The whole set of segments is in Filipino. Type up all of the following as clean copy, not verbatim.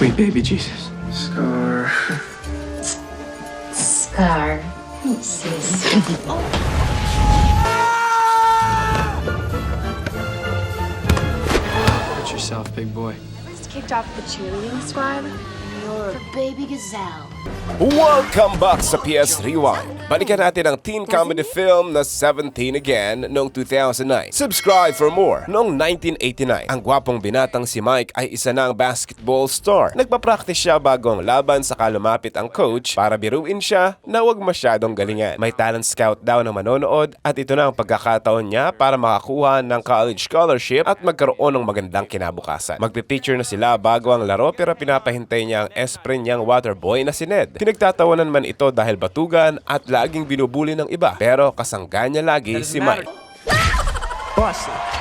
Sweet baby Jesus. Scar. Scar. Sis. Watch yourself, big boy. I was kicked off the cheerleading squad. You're a baby gazelle. Welcome back sa PS Rewind. Balikan natin ang teen comedy film na 17 Again noong 2009. Subscribe for more. Noong 1989, ang gwapong binatang si Mike ay isa ng basketball star. Nagpa-practice siya bago ang laban saka lumapit ang coach para biruin siya na huwag masyadong galingan. May talent scout daw na manonood at ito na ang pagkakataon niya para makakuha ng college scholarship at magkaroon ng magandang kinabukasan. Magpipicture na sila bago ang laro pero pinapahintay niya ang espren niyang waterboy na si Ned. Pinagtatawanan man ito dahil batugan at laging binubuli ng iba pero kasangga niya lagi si Mike.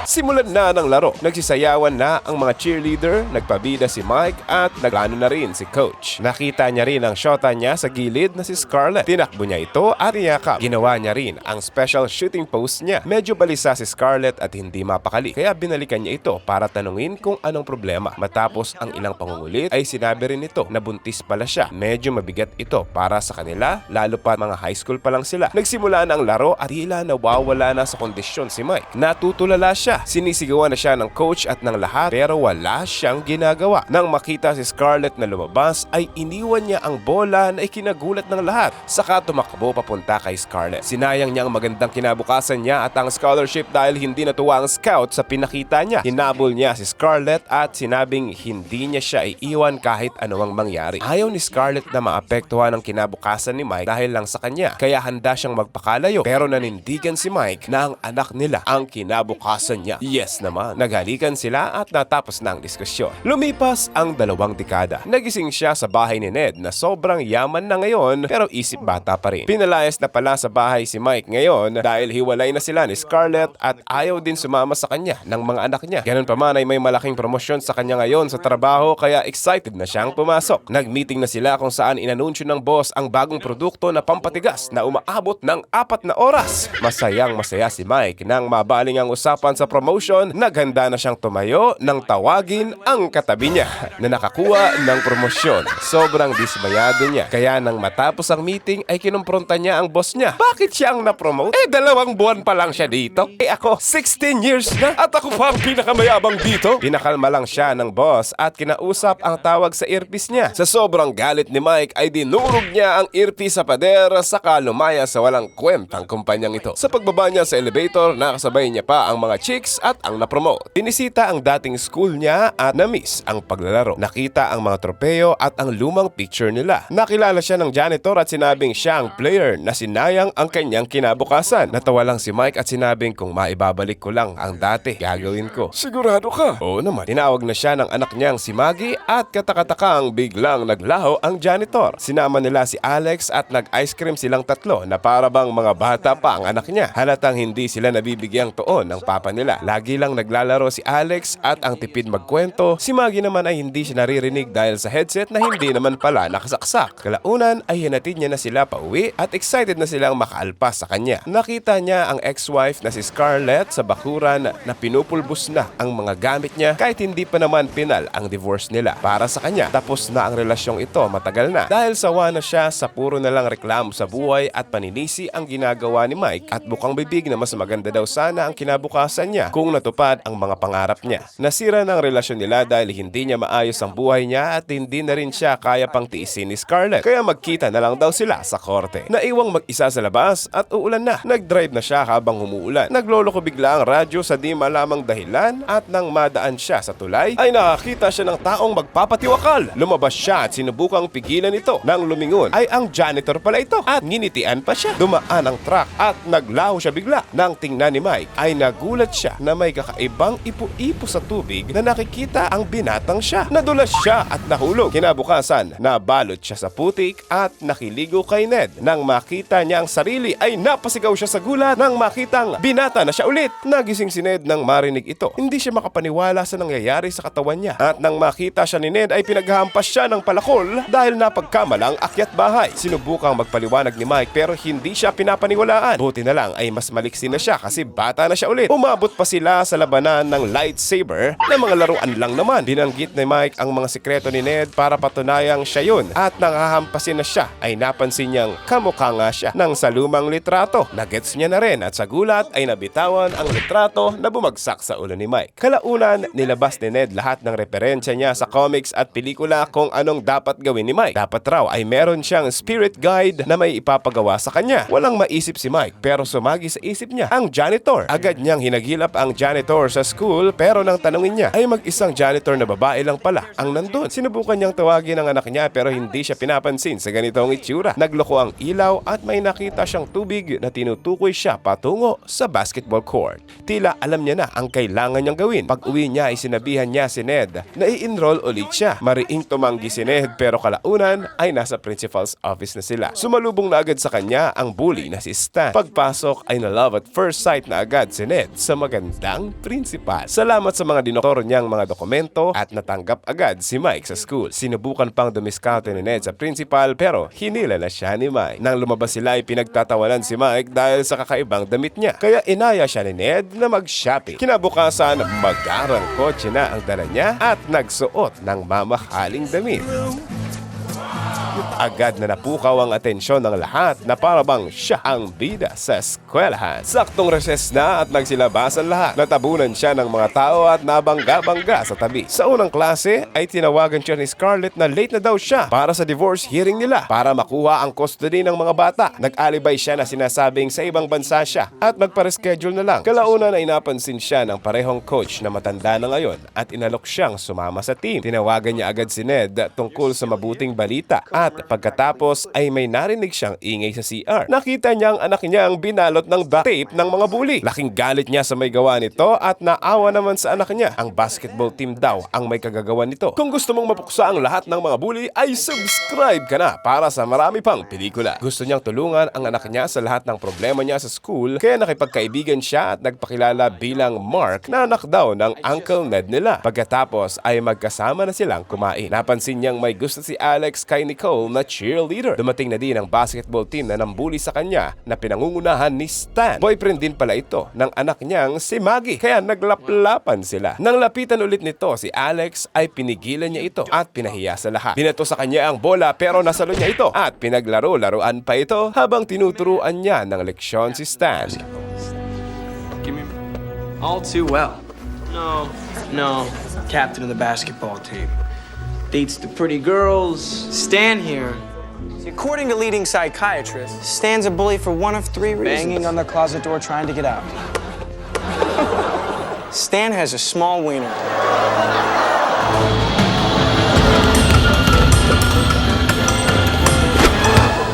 Simulan na ng laro. Nagsisayawan na ang mga cheerleader, nagpabida si Mike at naglano na rin si coach. Nakita niya rin ang shota niya sa gilid na si Scarlett. Tinakbo niya ito at niyakap. Ginawa niya rin ang special shooting pose niya. Medyo balisa si Scarlett at hindi mapakali. Kaya binalikan niya ito para tanungin kung anong problema. Matapos ang ilang pangungulit ay sinabi rin ito na buntis pala siya. Medyo mabigat ito para sa kanila, lalo pa mga high school pa lang sila. Nagsimula na ang laro at tila nawawala na sa kondisyon si Mike. Natutulala siya. Sinisigawan na siya ng coach at ng lahat pero wala siyang ginagawa. Nang makita si Scarlett na lumabas ay iniwan niya ang bola na ikinagulat ng lahat. Saka tumakbo papunta kay Scarlett. Sinayang niya ang magandang kinabukasan niya at ang scholarship dahil hindi natuwa ang scout sa pinakita niya. Hinabol niya si Scarlett at sinabing hindi niya siya iiwan kahit anumang mangyari. Ayaw ni Scarlett na maapektuhan ang kinabukasan ni Mike dahil lang sa kanya. Kaya handa siyang magpakalayo pero nanindigan si Mike na ang anak nila ang kinabukasan niya. Yes naman. Naghalikan sila at natapos na ang diskusyon. Lumipas ang 2 dekada. Nagising siya sa bahay ni Ned na sobrang yaman na ngayon pero isip bata pa rin. Pinalayas na pala sa bahay si Mike ngayon dahil hiwalay na sila ni Scarlett at ayaw din sumama sa kanya ng mga anak niya. Ganun pa man ay may malaking promosyon sa kanya ngayon sa trabaho kaya excited na siyang pumasok. Nag-meeting na sila kung saan inanunsyo ng boss ang bagong produkto na pampatigas na umaabot ng 4 na oras. Masayang masaya si Mike nang mabaling ang usapan sa promotion, naghanda na siyang tumayo nang tawagin ang katabi niya na nakakuha ng promosyon. Sobrang dismayado niya. Kaya nang matapos ang meeting ay kinumpronta niya ang boss niya. Bakit siya ang na-promote? 2 buwan pa lang siya dito. Ako, 16 years na at ako pa ang pinakamayabang dito. Pinakalma lang siya ng boss at kinausap ang tawag sa earpiece niya. Sa sobrang galit ni Mike ay dinurog niya ang earpiece sa pader saka lumaya sa walang kwentang kumpanyang ito. Sa pagbaba niya sa elevator, nakasabay niya pa ang mga chicks at ang na-promote. Binisita ang dating school niya at na-miss ang paglalaro. Nakita ang mga tropeo at ang lumang picture nila. Nakilala siya ng janitor at sinabing siya ang player na sinayang ang kanyang kinabukasan. Natawa lang si Mike at sinabing kung maibabalik ko lang ang dati, gagawin ko. Sigurado ka? Oo naman. Tinawag na siya ng anak niyang si Maggie at katakatakang biglang naglaho ang janitor. Sinama nila si Alex at nag-ice cream silang tatlo na para bang mga bata pa ang anak niya. Halatang hindi sila nabibigyang tuon ng papa nila. Lagi lang naglalaro si Alex at ang tipid magkwento. Si Maggie naman ay hindi siya naririnig dahil sa headset na hindi naman pala nakasaksak. Kalaunan ay hinatid niya na sila pauwi at excited na silang makaalpas sa kanya. Nakita niya ang ex-wife na si Scarlett sa bakuran na pinupulbos na ang mga gamit niya kahit hindi pa naman pinal ang divorce nila. Para sa kanya, tapos na ang relasyong ito matagal na dahil sawa na siya sa puro na lang reklamo sa buhay at paninisi ang ginagawa ni Mike at bukang bibig na mas maganda daw sana ang kinabukasan niya kung natupad ang mga pangarap niya. Nasira ng relasyon nila dahil hindi niya maayos ang buhay niya at hindi na rin siya kaya pang tiisin ni Scarlett. Kaya magkita na lang daw sila sa korte. Naiwang mag-isa sa labas at uulan na. Nag-drive na siya habang humuulan. Nagloloko bigla ang radyo sa di malamang dahilan at nang madaan siya sa tulay ay nakakita siya ng taong magpapatiwakal. Lumabas siya at sinubukang pigilan ito. Nang lumingon ay ang janitor pala ito at nginitian pa siya. Dumaan ang truck at naglaho siya bigla. Nang tingnan ni Mike ay nagulat siya na may kakaibang ipo-ipo sa tubig na nakikita ang binatang siya. Nadulas siya at nahulog. Kinabukasan, nabalot siya sa putik at nakiligo kay Ned. Nang makita niya ang sarili ay napasigaw siya sa gulat nang makitang binata na siya ulit. Nagising si Ned nang marinig ito. Hindi siya makapaniwala sa nangyayari sa katawan niya. At nang makita siya ni Ned ay pinaghahampas siya ng palakol dahil napagkamalang akyat bahay. Sinubukang magpaliwanag ni Mike pero hindi siya pinapaniwalaan. Buti na lang ay mas maliksi na siya kasi bata na siya siya ulit. Umabot pa sila sa labanan ng lightsaber na mga laruan lang naman. Binanggit ni Mike ang mga sikreto ni Ned para patunayang siya yun at nangahampasin na siya ay napansin niyang kamukha nga siya ng sa lumang litrato. Nagets niya na rin at sa gulat ay nabitawan ang litrato na bumagsak sa ulo ni Mike. Kalaunan, nilabas ni Ned lahat ng referensya niya sa comics at pelikula kung anong dapat gawin ni Mike. Dapat raw ay meron siyang spirit guide na may ipapagawa sa kanya. Walang maisip si Mike pero sumagi sa isip niya ang janitor. Agad niyang hinagilap ang janitor sa school pero nang tanungin niya ay mag-isang janitor na babae lang pala ang nandun. Sinubukan niyang tawagin ang anak niya pero hindi siya pinapansin sa ganitong itsura. Nagloko ang ilaw at may nakita siyang tubig na tinutukoy siya patungo sa basketball court. Tila alam niya na ang kailangan niyang gawin. Pag uwi niya ay sinabihan niya si Ned na i-enroll ulit siya. Mariing tumanggi si Ned pero kalaunan ay nasa principal's office na sila. Sumalubong na agad sa kanya ang bully na si Stan. Pagpasok ay na love at first sight na agad si Ned sa magandang principal. Salamat sa mga dinoktor niyang mga dokumento at natanggap agad si Mike sa school. Sinubukan pang dumiskarte ni Ned sa principal pero hinila na siya ni Mike. Nang lumabas sila ay pinagtatawanan si Mike dahil sa kakaibang damit niya. Kaya inaya siya ni Ned na mag-shopping. Kinabukasan, magarang kotse na ang dala niya at nagsuot ng mamahaling damit. Agad na napukaw ang atensyon ng lahat na parabang siya ang bida sa eskwelahan. Saktong recess na at nagsilabasan lahat. Natabunan siya ng mga tao at nabangga-bangga sa tabi. Sa unang klase ay tinawagan siya ni Scarlett na late na daw siya para sa divorce hearing nila para makuha ang custody ng mga bata. Nag-alibay siya na sinasabing sa ibang bansa siya at magpa-reschedule na lang. Kalaunan ay napansin siya ng parehong coach na matanda na ngayon at inalok siyang sumama sa team. Tinawagan niya agad si Ned tungkol sa mabuting balita. At pagkatapos ay may narinig siyang ingay sa CR. Nakita niya ang anak niya ang binalot ng duct tape ng mga bully. Laking galit niya sa may gawa nito at naawa naman sa anak niya. Ang basketball team daw ang may kagagawa nito. Kung gusto mong mapuksa ang lahat ng mga bully ay subscribe ka na para sa marami pang pelikula. Gusto niyang tulungan ang anak niya sa lahat ng problema niya sa school kaya nakipagkaibigan siya at nagpakilala bilang Mark na anak daw ng Uncle Ned nila. Pagkatapos ay magkasama na silang kumain. Napansin niyang may gusto si Alex kay Nicole na cheerleader. Dumating na din ang basketball team na nambuli sa kanya na pinangungunahan ni Stan. Boyfriend din pala ito ng anak niyang si Maggie kaya naglaplapan sila. Nang lapitan ulit nito si Alex ay pinigilan niya ito at pinahiya sa lahat. Binato sa kanya ang bola pero nasalo niya ito at pinaglaro-laruan pa ito habang tinuturuan niya ng leksyon si Stan. Give me all too well. No. Captain of the basketball team. Dates the pretty girls. Stan here. According to leading psychiatrists, Stan's a bully for one of three reasons. Banging on the closet door trying to get out. Stan has a small wiener.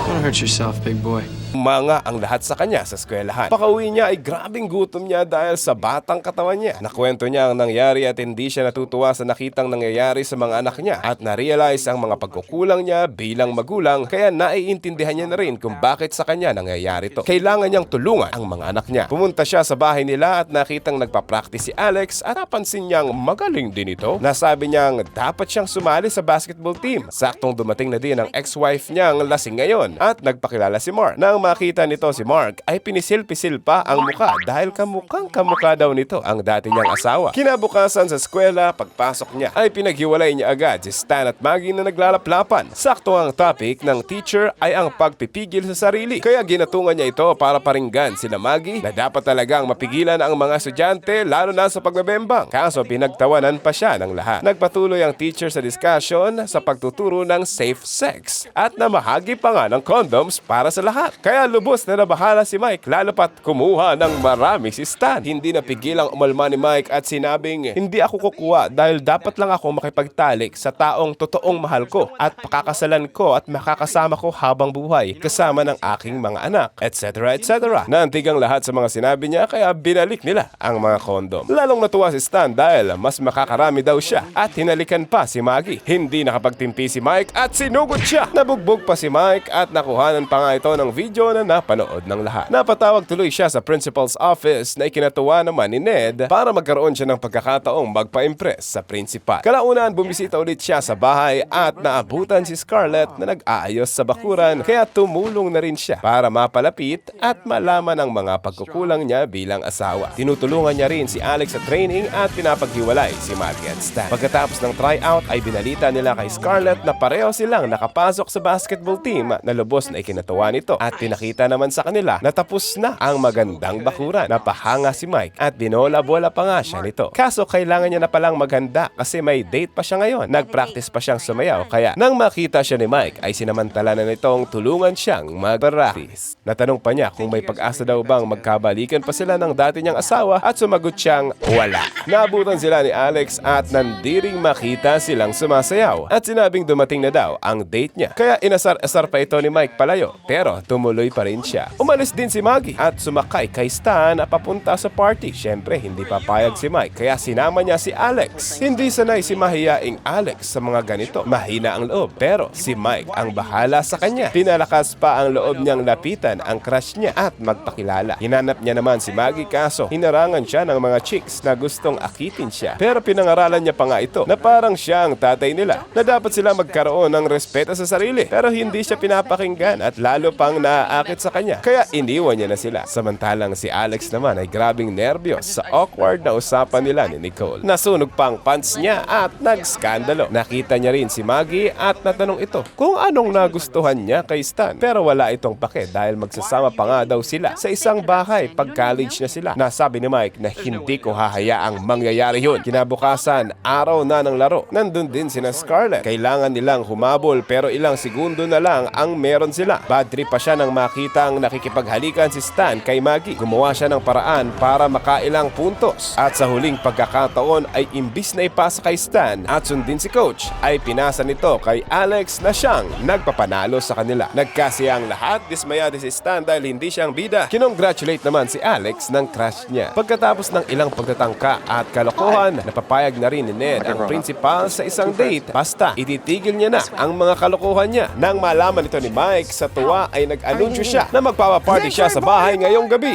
Don't hurt yourself, big boy. Umanga ang lahat sa kanya sa eskwelahan. Pakauwi niya ay grabing gutom niya dahil sa batang katawan niya. Nakwento niya ang nangyari at hindi siya natutuwa sa nakitang nangyayari sa mga anak niya at na-realize ang mga pagkukulang niya bilang magulang kaya naiintindihan niya na rin kung bakit sa kanya nangyayari to. Kailangan niyang tulungan ang mga anak niya. Pumunta siya sa bahay nila at nakitang nagpa-practice si Alex at napansin niyang magaling din ito. Nasabi niyang dapat siyang sumali sa basketball team. Saktong dumating na din ang ex-wife niyang lasing ngayon at nagpakilala si Mark. Nang makita nito si Mark ay pinisil-pisil pa ang muka dahil kamukha daw nito ang dati niyang asawa. Kinabukasan sa eskwela, pagpasok niya ay pinaghiwalay niya agad si Stan at Maggie na naglalaplapan. Sakto ang topic ng teacher ay ang pagpipigil sa sarili. Kaya ginatungan niya ito para paringgan sila Maggie na dapat talagang mapigilan ang mga estudyante lalo na sa pagbebembang. Kaso pinagtawanan pa siya ng lahat. Nagpatuloy ang teacher sa discussion sa pagtuturo ng safe sex at namahagi pa nga ng condoms para sa lahat. Kaya lubos na nabahala si Mike lalo pat kumuha ng marami si Stan. Hindi napigilang umalma ni Mike at sinabing hindi ako kukuha dahil dapat lang ako makipagtalik sa taong totoong mahal ko at pakakasalan ko at makakasama ko habang buhay kasama ng aking mga anak, etc. etc. Naantig ang lahat sa mga sinabi niya kaya binalik nila ang mga kondom. Lalong natuwa si Stan dahil mas makakarami daw siya at hinalikan pa si Maggie. Hindi nakapagtimpi si Mike at sinugod siya. Nabugbog pa si Mike at nakuhanan pa nga ito ng video video na napanood ng lahat. Napatawag tuloy siya sa principal's office na ikinatuwa naman ni Ned para magkaroon siya ng pagkakataong magpa-impress sa principal. Kalaunan, bumisita ulit siya sa bahay at naabutan si Scarlett na nag-aayos sa bakuran, kaya tumulong na rin siya para mapalapit at malaman ang mga pagkukulang niya bilang asawa. Tinutulungan niya rin si Alex sa training at pinapaghiwalay si Maggie at Stan. Pagkatapos ng tryout ay binalita nila kay Scarlett na pareho silang nakapasok sa basketball team na lubos na ikinatuwa nito at pinakita naman sa kanila na tapos na ang magandang bakuran. Napahanga si Mike at binola-bola pa nga siya nito. Kaso kailangan niya na palang maghanda kasi may date pa siya ngayon. Nag-practice pa siyang sumayaw kaya nang makita siya ni Mike ay sinamantala na nitong tulungan siyang mag-practice. Natanong pa niya kung may pag-asa daw bang magkabalikan pa sila ng dati niyang asawa at sumagot siyang wala. Naabutan sila ni Alex at nandiring makita silang sumasayaw at sinabing dumating na daw ang date niya. Kaya inasar-asar pa ito ni Mike palayo pero tumuloy pa rin siya. Umalis din si Maggie at sumakay kay Stan na papunta sa party. Syempre hindi papayag si Mike kaya sinama niya si Alex. Hindi sanay si mahiyaing Alex sa mga ganito. Mahina ang loob pero si Mike ang bahala sa kanya. Pinalakas pa ang loob niyang lapitan ang crush niya at magpakilala. Hinanap niya naman si Maggie kaso hinarangan siya ng mga chicks na gustong akitin siya. Pero pinangaralan niya pa nga ito na parang siya ang tatay nila na dapat sila magkaroon ng respeto sa sarili. Pero hindi siya pinapakinggan at lalo pang naaakit sa kanya. Kaya iniwan niya na sila. Samantalang si Alex naman ay grabing nervyos sa awkward na usapan nila ni Nicole. Nasunog pa ang pants niya at nagskandalo. Nakita niya rin si Maggie at natanong ito kung anong nagustuhan niya kay Stan. Pero wala itong pake dahil magsasama pa nga daw sila sa isang bahay pag college na sila. Nasabi ni Mike na hindi ko hahayaang mangyayari yun. Kinabukasan, araw na ng laro. Nandun din sina Scarlett. Kailangan nilang humabol pero ilang segundo na lang ang meron sila. Bad trip pa siya nang makitang nakikipaghalikan si Stan kay Maggie. Gumawa siya ng paraan para makailang puntos. At sa huling pagkakataon ay imbis na ipasa kay Stan at sundin si Coach, ay pinasa nito kay Alex na siyang nagpapanalo sa kanila. Nagkasiyang lahat, dismaya din si Stan dahil hindi siyang bida. Kinongratulate naman si Alex ng crush niya. Pagkatapos ng ilang pagtatangka at kalokohan, napapayag na rin ni Ned ang principal sa isang date. Basta, ititigil niya na ang mga kalokohan niya. Nang malaman ito ni Mike, sa tuwa ay nag-anunsyo siya na magpapaparty siya sa bahay ngayong gabi.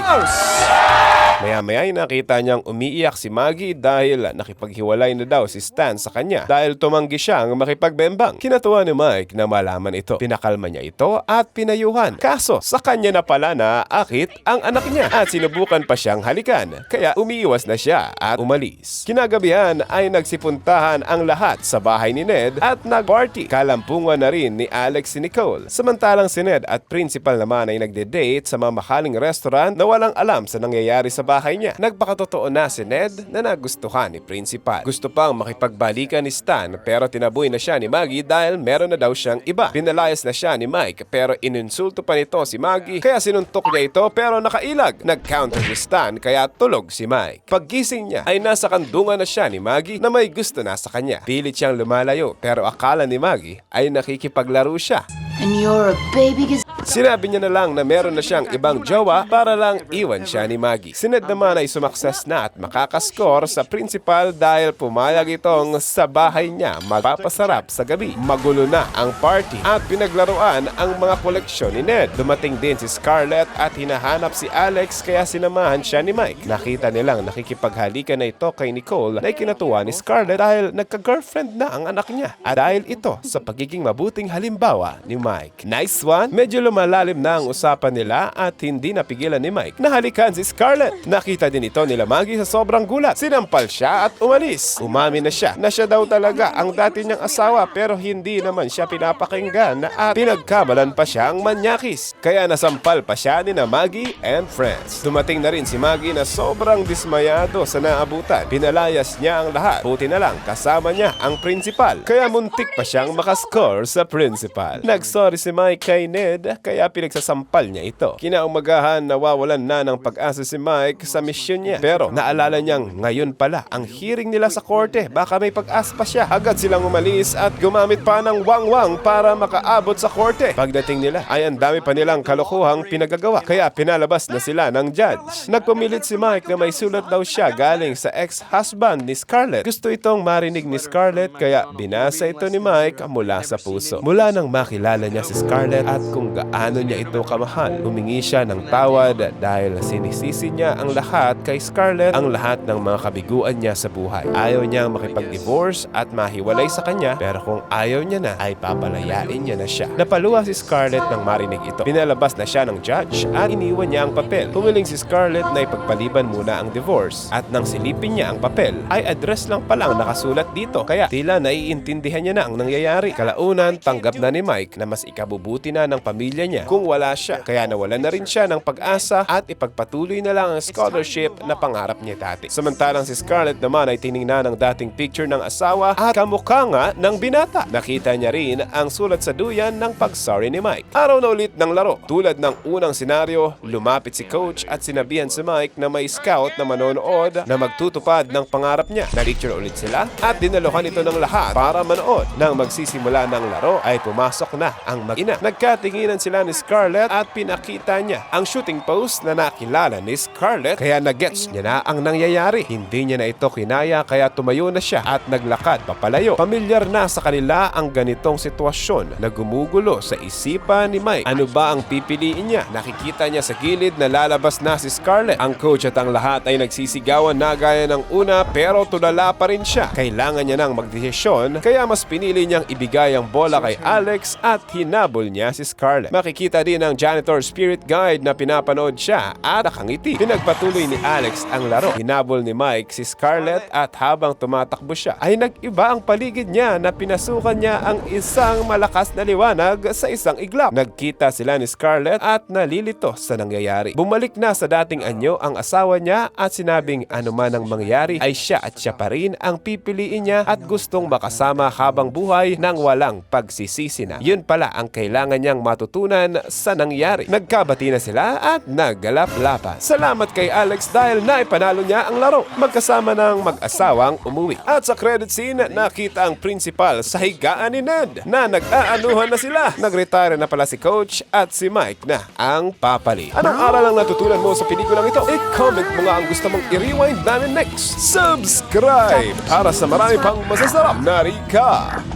Maya-maya ay nakita niyang umiiyak si Maggie dahil nakipaghiwalay na daw si Stan sa kanya dahil tumanggi siyang makipagbembang. Kinatuwa ni Mike na malaman ito. Pinakalma niya ito at pinayuhan. Kaso sa kanya na pala na akit ang anak niya at sinubukan pa siyang halikan. Kaya umiiwas na siya at umalis. Kinagabihan ay nagsipuntahan ang lahat sa bahay ni Ned at nag-party. Kalampungan na rin ni Alex si Nicole. Samantalang si Ned at principal naman ay nagde-date sa mamahaling restaurant na walang alam sa nangyayari sa bahay niya. Nagpakatotoo na si Ned na nagustuhan ni principal. Gusto pang makipagbalikan ni Stan pero tinaboy na siya ni Maggie dahil meron na daw siyang iba. Pinalayas na siya ni Mike pero ininsulto pa nito si Maggie kaya sinuntok niya ito pero nakailag. Nag-counter si Stan kaya tulog si Mike. Paggising niya ay nasa kandungan na siya ni Maggie na may gusto na sa kanya. Pilit siyang lumalayo pero akala ni Maggie ay nakikipaglaro siya. And you're a baby gazelle. Sinabi niya na lang na meron na siyang ibang jowa para lang iwan siya ni Maggie. Si Ned naman ay sumakses na at makakaskor sa principal dahil pumayag itong sa bahay niya magpapasarap sa gabi. Magulo na ang party at pinaglaruan ang mga koleksyon ni Ned. Dumating din si Scarlett at hinahanap si Alex kaya sinamahan siya ni Mike. Nakita nilang nakikipaghalikan na ito kay Nicole na ikinatuwa ni Scarlett dahil nagka-girlfriend na ang anak niya. At dahil ito sa pagiging mabuting halimbawa ni Mike. Nice one! Medyo lumalalim na ang usapan nila at hindi napigilan ni Mike na halikan si Scarlett. Nakita din ito nila Maggie sa sobrang gulat. Sinampal siya at umalis. Umamin na siya daw talaga ang dati niyang asawa pero hindi naman siya pinapakinggan at pinagkamalan pa siyang manyakis. Kaya nasampal pa siya ni na Maggie and friends. Dumating na rin si Maggie na sobrang dismayado sa naabutan. Pinalayas niya ang lahat. Buti na lang kasama niya ang principal. Kaya muntik pa siyang makascore sa principal. Nagsorry si Mike kay Ned kaya pinagsasampal niya ito. Kinaumagahan nawawalan na ng pag-asa si Mike sa misyon niya. Pero naalala niyang ngayon pala ang hearing nila sa korte. Baka may pag-asa pa siya. Agad silang umalis at gumamit pa ng wangwang para makaabot sa korte. Pagdating nila ay ang dami pa nilang kalokohang pinagagawa. Kaya pinalabas na sila ng judge. Nagpumilit si Mike na may sulat daw siya galing sa ex-husband ni Scarlett. Gusto itong marinig ni Scarlett kaya binasa ito ni Mike mula sa puso. Mula nang makilala niya si Scarlett at kung gaano niya ito kamahal. Humingi siya ng tawad dahil sinisisi niya ang lahat kay Scarlett, ang lahat ng mga kabiguan niya sa buhay. Ayaw niyang makipag-divorce at mahiwalay sa kanya, pero kung ayaw niya na ay papalayain niya na siya. Napaluha si Scarlett nang marinig ito. Pinalabas na siya ng judge at iniwan niya ang papel. Humiling si Scarlett na ipagpaliban muna ang divorce at nang silipin niya ang papel ay address lang palang nakasulat dito, kaya tila naiintindihan niya na ang nangyayari. Kalaunan, tanggap na ni Mike na mas ikabubuti na ng pamilya niya kung wala siya, kaya nawalan na rin siya ng pag-asa at ipagpatuloy na lang ang scholarship na pangarap niya dati. Samantalang si Scarlett naman ay tiningnan ng dating picture ng asawa at kamukha nga ng binata. Nakita niya rin ang sulat sa duyan ng pag-sorry ni Mike. Araw na ulit ng laro. Tulad ng unang senaryo, lumapit si coach at sinabihan si Mike na may scout na manonood na magtutupad ng pangarap niya. Na-picture ulit sila at dinaluhan ito ng lahat para manood. Nang magsisimula ng laro ay pumasok na ang mag-ina. Nagkatinginan sila ni Scarlett at pinakita niya ang shooting pose na nakilala ni Scarlett, kaya nagets niya na ang nangyayari. Hindi niya na ito kinaya kaya tumayo na siya at naglakad papalayo. Pamilyar na sa kanila ang ganitong sitwasyon na gumugulo sa isipan ni Mike. Ano ba ang pipiliin niya? Nakikita niya sa gilid na lalabas na si Scarlett. Ang coach at ang lahat ay nagsisigawan na gaya ng una, pero tulala pa rin siya. Kailangan niya nang magdesisyon, kaya mas pinili niyang ibigay ang bola kay Alex at hinabol niya si Scarlett. Makikita din ang janitor spirit guide na pinapanood siya at nakangiti. Pinagpatuloy ni Alex ang laro. Hinabol ni Mike si Scarlett at habang tumatakbo siya ay nag-iba ang paligid niya na pinasukan niya ang isang malakas na liwanag sa isang iglap. Nagkita sila ni Scarlett at nalilito sa nangyayari. Bumalik na sa dating anyo ang asawa niya at sinabing anuman ang mangyari ay siya at siya pa rin ang pipiliin niya at gustong makasama habang buhay nang walang pagsisisi na. Yun pala ang kailangan niyang matutunan sa nangyari. Nagkabati na sila at naggalap-lapan. Salamat kay Alex dahil naipanalo niya ang laro. Magkasama ng mag-asawang umuwi. At sa credit scene, nakita ang principal sa higaan ni Ned na nag-aanuhan na sila. Nag-retire na pala si coach at si Mike na ang papali. Anong aral ang natutunan mo sa pelikulang ito? I-comment mo nga ang gusto mong i-rewind namin next. Subscribe para sa marami pang masasarap na recap.